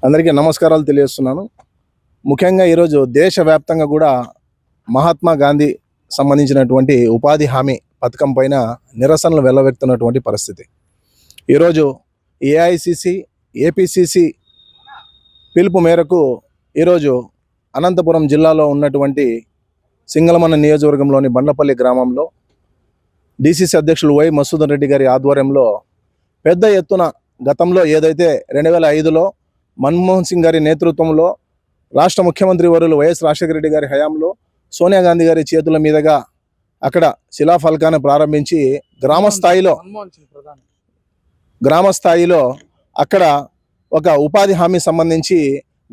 అందరికీ నమస్కారాలు తెలియజేస్తున్నాను. ముఖ్యంగా ఈరోజు దేశవ్యాప్తంగా కూడా మహాత్మా గాంధీ సంబంధించినటువంటి ఉపాధి హామీ పథకం పైన నిరసనలు వెల్లవెక్కుతున్నటువంటి పరిస్థితి. ఈరోజు ఏఐసిసి, ఏపీసీసీ పిలుపు మేరకు ఈరోజు అనంతపురం జిల్లాలో ఉన్నటువంటి సింగళమన్న నియోజకవర్గంలోని బండ్లపల్లి గ్రామంలో డిసిసి అధ్యక్షులు వై మసూదన్ రెడ్డి గారి ఆధ్వర్యంలో పెద్ద ఎత్తున గతంలో ఏదైతే 2005లో మన్మోహన్ సింగ్ గారి నేతృత్వంలో రాష్ట్ర ముఖ్యమంత్రి వర్యులు వైఎస్ రాజశేఖర రెడ్డి గారి హయాంలో సోనియా గాంధీ గారి చేతుల మీదుగా అక్కడ శిలాఫలకాన్ని ప్రారంభించి గ్రామ స్థాయిలో అక్కడ ఒక ఉపాధి హామీ సంబంధించి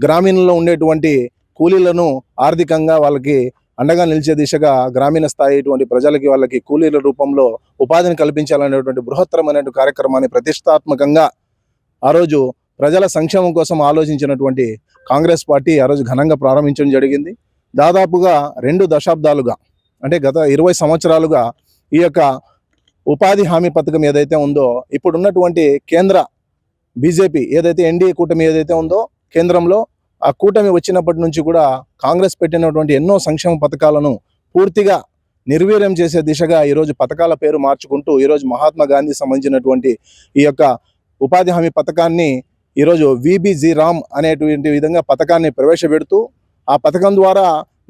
గ్రామీణంలో ఉండేటువంటి కూలీలను ఆర్థికంగా వాళ్ళకి అండగా నిలిచే దిశగా గ్రామీణ స్థాయి ప్రజలకి వాళ్ళకి కూలీల రూపంలో ఉపాధిని కల్పించాలనేటువంటి బృహత్తరమైనటువంటి కార్యక్రమాన్ని ప్రతిష్టాత్మకంగా ఆ రోజు ప్రజల సంక్షేమం కోసం ఆలోచించినటువంటి కాంగ్రెస్ పార్టీ ఆ రోజు ఘనంగా ప్రారంభించడం జరిగింది. దాదాపుగా 2 దశాబ్దాలుగా అంటే గత 20 సంవత్సరాలుగా ఈ యొక్క ఉపాధి హామీ పథకం ఏదైతే ఉందో ఇప్పుడు ఉన్నటువంటి కేంద్ర బీజేపీ ఏదైతే ఎన్డీఏ కూటమి ఏదైతే ఉందో కేంద్రంలో ఆ కూటమి వచ్చినప్పటి నుంచి కూడా కాంగ్రెస్ పెట్టినటువంటి ఎన్నో సంక్షేమ పథకాలను పూర్తిగా నిర్వీర్యం చేసే దిశగా ఈరోజు పథకాల పేరు మార్చుకుంటూ ఈరోజు మహాత్మా గాంధీ సంబంధించినటువంటి ఈ యొక్క ఉపాధి హామీ పథకాన్ని ఈరోజు విబిజీ రామ్ అనేటువంటి విధంగా పథకాన్ని ప్రవేశపెడుతూ ఆ పథకం ద్వారా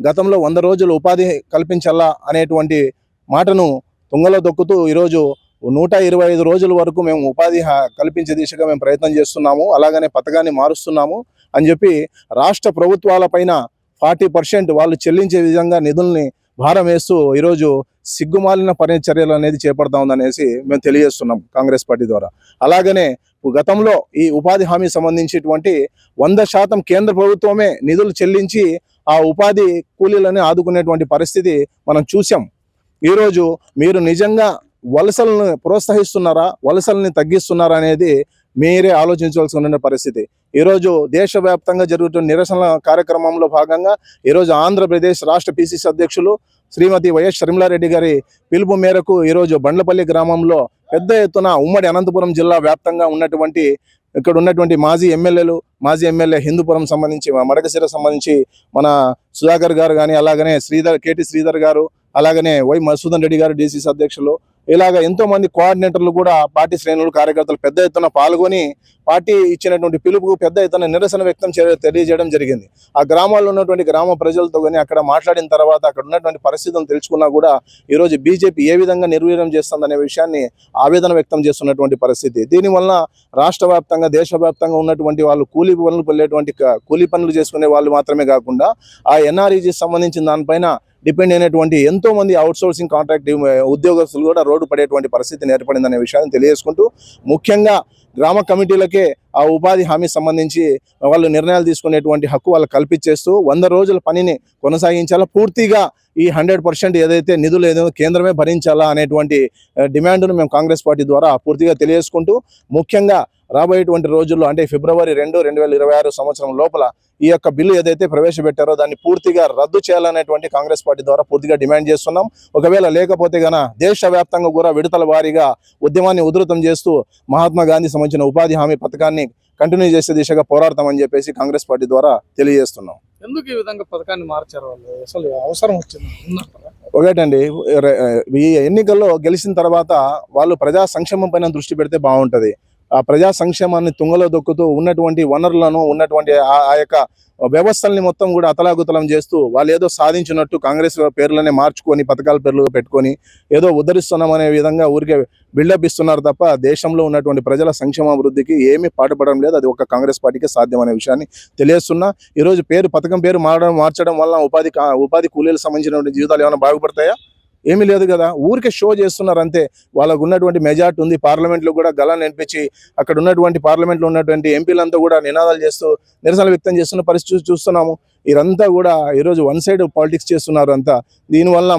గతంలో 100 రోజులు ఉపాధి కల్పించాలా అనేటువంటి మాటను తుంగలో దొక్కుతూ ఈరోజు 125 రోజుల వరకు మేము ఉపాధి కల్పించే దిశగా మేము ప్రయత్నం చేస్తున్నాము, అలాగనే పథకాన్ని మారుస్తున్నాము అని చెప్పి రాష్ట్ర ప్రభుత్వాల పైన 40% వాళ్ళు చెల్లించే విధంగా నిధుల్ని భారం వేస్తూ ఈరోజు సిగ్గుమాలిన పరిచర్యలు అనేది చేపడతా ఉందనేసి మేము తెలియజేస్తున్నాం కాంగ్రెస్ పార్టీ ద్వారా. అలాగనే గతంలో ఈ ఉపాధి హామీ సంబంధించినటువంటి 100% కేంద్ర ప్రభుత్వమే నిధులు చెల్లించి ఆ ఉపాధి కూలీలని ఆదుకునేటువంటి పరిస్థితి మనం చూసాం. ఈరోజు మీరు నిజంగా వలసలను ప్రోత్సహిస్తున్నారా, వలసల్ని తగ్గిస్తున్నారా అనేది మీరే ఆలోచించవలసిన పరిస్థితి. ఈరోజు దేశవ్యాప్తంగా జరుగుతున్న నిరసన కార్యక్రమంలో భాగంగా ఈరోజు ఆంధ్రప్రదేశ్ రాష్ట్ర పిసిసి అధ్యక్షులు శ్రీమతి వైఎస్ షర్మిలారెడ్డి గారి పిలుపు మేరకు ఈరోజు బండ్లపల్లి గ్రామంలో పెద్ద ఎత్తున ఉమ్మడి అనంతపురం జిల్లా వ్యాప్తంగా ఉన్నటువంటి ఇక్కడ ఉన్నటువంటి మాజీ ఎమ్మెల్యే హిందూపురం సంబంధించి మడకశిర సంబంధించి మన సుధాకర్ గారు కానీ, అలాగనే కేటీ శ్రీధర్ గారు, అలాగనే వై మసూదన్ రెడ్డి గారు డిసిసి అధ్యక్షులు, ఇలాగ ఎంతో మంది కోఆర్డినేటర్లు కూడా పార్టీ శ్రేణులు కార్యకర్తలు పెద్ద ఎత్తున పాల్గొని పార్టీ ఇచ్చినటువంటి పిలుపుకు పెద్ద ఎత్తున నిరసన వ్యక్తం తెలియజేయడం జరిగింది. ఆ గ్రామాల్లో ఉన్నటువంటి గ్రామ ప్రజలతో కానీ అక్కడ మాట్లాడిన తర్వాత అక్కడ ఉన్నటువంటి పరిస్థితులను తెలుసుకున్నా కూడా ఈరోజు బీజేపీ ఏ విధంగా నిర్వీర్యం చేస్తుందనే విషయాన్ని ఆవేదన వ్యక్తం చేస్తున్నటువంటి పరిస్థితి. దీనివల్ల రాష్ట్ర వ్యాప్తంగా దేశవ్యాప్తంగా ఉన్నటువంటి వాళ్ళు కూలీ పనులు చేసుకునే వాళ్ళు మాత్రమే కాకుండా ఆ ఎన్ఆర్ఈజీ సంబంధించిన దానిపైన డిపెండ్ అయినటువంటి ఎంతో మంది అవుట్సోర్సింగ్ కాంట్రాక్ట్ ఉద్యోగస్తులు కూడా రోడ్డు పడేటువంటి పరిస్థితి ఏర్పడిందనే విషయాన్ని తెలియజేసుకుంటూ ముఖ్యంగా గ్రామ కమిటీలకే ఆ ఉపాధి హామీ సంబంధించి వాళ్ళు నిర్ణయాలు తీసుకునేటువంటి హక్కు వాళ్ళు కల్పించేస్తూ 100 రోజుల పనిని కొనసాగించాలా, పూర్తిగా ఈ 100% ఏదైతే నిధులు ఏదో కేంద్రమే భరించాలా అనేటువంటి డిమాండ్ను మేము కాంగ్రెస్ పార్టీ ద్వారా పూర్తిగా తెలియజేసుకుంటూ ముఖ్యంగా రాబోయేటువంటి రోజుల్లో అంటే ఫిబ్రవరి 2, 2026 సంవత్సరం లోపల ఈ యొక్క బిల్లు ఏదైతే ప్రవేశపెట్టారో దాన్ని పూర్తిగా రద్దు చేయాలనేటువంటి కాంగ్రెస్ పార్టీ ద్వారా పూర్తిగా డిమాండ్ చేస్తున్నాం. ఒకవేళ లేకపోతే గన దేశవ్యాప్తంగా కూడా విడతల వారీగా ఉద్యమాన్ని ఉధృతం చేస్తూ మహాత్మా గాంధీ సంబంధించిన ఉపాధి హామీ పథకాన్ని కంటిన్యూ చేసే దిశగా పోరాడతామని చెప్పేసి కాంగ్రెస్ పార్టీ ద్వారా తెలియజేస్తున్నాం. ఎందుకు ఈ విధంగా పథకాన్ని మార్చారు వాళ్ళు? అసలు అవసరం వచ్చింది? ఒకటండి, ఈ ఎన్నికల్లో గెలిచిన తర్వాత వాళ్ళు ప్రజా సంక్షేమం పైన దృష్టి పెడితే బాగుంటుంది. ఆ ప్రజా సంక్షేమాన్ని తుంగలో దొక్కుతూ ఉన్నటువంటి వనరులను ఉన్నటువంటి ఆ యొక్క వ్యవస్థల్ని మొత్తం కూడా అతలాకుతలం చేస్తూ వాళ్ళు ఏదో సాధించినట్టు కాంగ్రెస్ పేర్లనే మార్చుకొని పథకాల పేర్లు పెట్టుకొని ఏదో ఉద్ధరిస్తున్నామనే విధంగా ఊరికే బిల్డప్ ఇస్తున్నారు తప్ప దేశంలో ఉన్నటువంటి ప్రజల సంక్షేమాభివృద్ధికి ఏమీ పాటుపడడం లేదు. అది ఒక కాంగ్రెస్ పార్టీకి సాధ్యమనే విషయాన్ని తెలియజేస్తున్నా. ఈరోజు పథకం పేరు మార్చడం వల్ల ఉపాధి కూలీలకు సంబంధించినటువంటి జీవితాలు ఏమైనా బాగుపడతాయా? ఏమీ లేదు కదా. ఊరికే షో చేస్తున్నారు అంతే. వాళ్ళకు ఉన్నటువంటి మెజార్టీ ఉంది, పార్లమెంట్లో కూడా గలాన్ని వినిపించి అక్కడ ఉన్నటువంటి పార్లమెంట్లో ఉన్నటువంటి ఎంపీలంతా కూడా నినాదాలు చేస్తూ నిరసన వ్యక్తం చేస్తున్న పరిస్థితి చూస్తున్నాము. వీరంతా కూడా ఈరోజు వన్ సైడ్ పాలిటిక్స్ చేస్తున్నారు అంతా. దీనివల్ల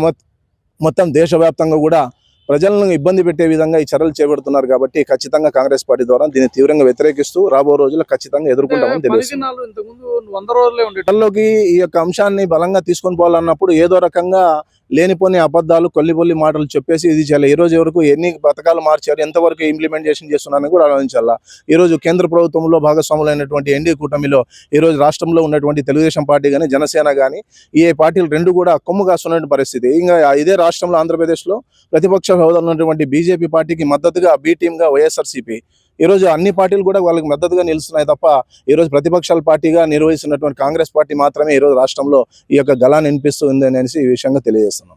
మొత్తం దేశవ్యాప్తంగా కూడా ప్రజలను ఇబ్బంది పెట్టే విధంగా ఈ చర్యలు చేపడుతున్నారు. కాబట్టి ఖచ్చితంగా కాంగ్రెస్ పార్టీ ద్వారా దీన్ని తీవ్రంగా వ్యతిరేకిస్తూ రాబో రోజుల్లో ఖచ్చితంగా ఎదుర్కొంటామని తెలుస్తుంది. ఈ యొక్క అంశాన్ని బలంగా తీసుకొని పోవాలన్నప్పుడు ఏదో రకంగా లేనిపోని అబద్ధాలు కొల్లిబొల్లి మాటలు చెప్పేసి ఇది చేయాలి. ఈ రోజు వరకు ఎన్ని పథకాలు మార్చారు, ఎంతవరకు ఇంప్లిమెంటేషన్ చేస్తున్నారని కూడా ఆలోచించాలా. ఈరోజు కేంద్ర ప్రభుత్వంలో భాగస్వాములైనటువంటి ఎన్డీఏ కూటమిలో ఈరోజు రాష్ట్రంలో ఉన్నటువంటి తెలుగుదేశం పార్టీ కానీ జనసేన కానీ ఈ పార్టీలు రెండు కూడా కొమ్ము కాస్తున్న పరిస్థితి. ఇంకా ఇదే రాష్ట్రంలో ఆంధ్రప్రదేశ్లో ప్రతిపక్ష హోదా ఉన్నటువంటి బీజేపీ పార్టీకి మద్దతుగా బి టీమ్గా వైఎస్ఆర్సీపీ ఈరోజు అన్ని పార్టీలు కూడా వాళ్ళకి మద్దతుగా నిలుస్తున్నాయి తప్ప ఈరోజు ప్రతిపక్షాల పార్టీగా నిర్వహిస్తున్నటువంటి కాంగ్రెస్ పార్టీ మాత్రమే ఈరోజు రాష్ట్రంలో ఈ యొక్క గళాన్ని వినిపిస్తుంది అనేసి ఈ విషయంగా తెలియజేస్తున్నాం.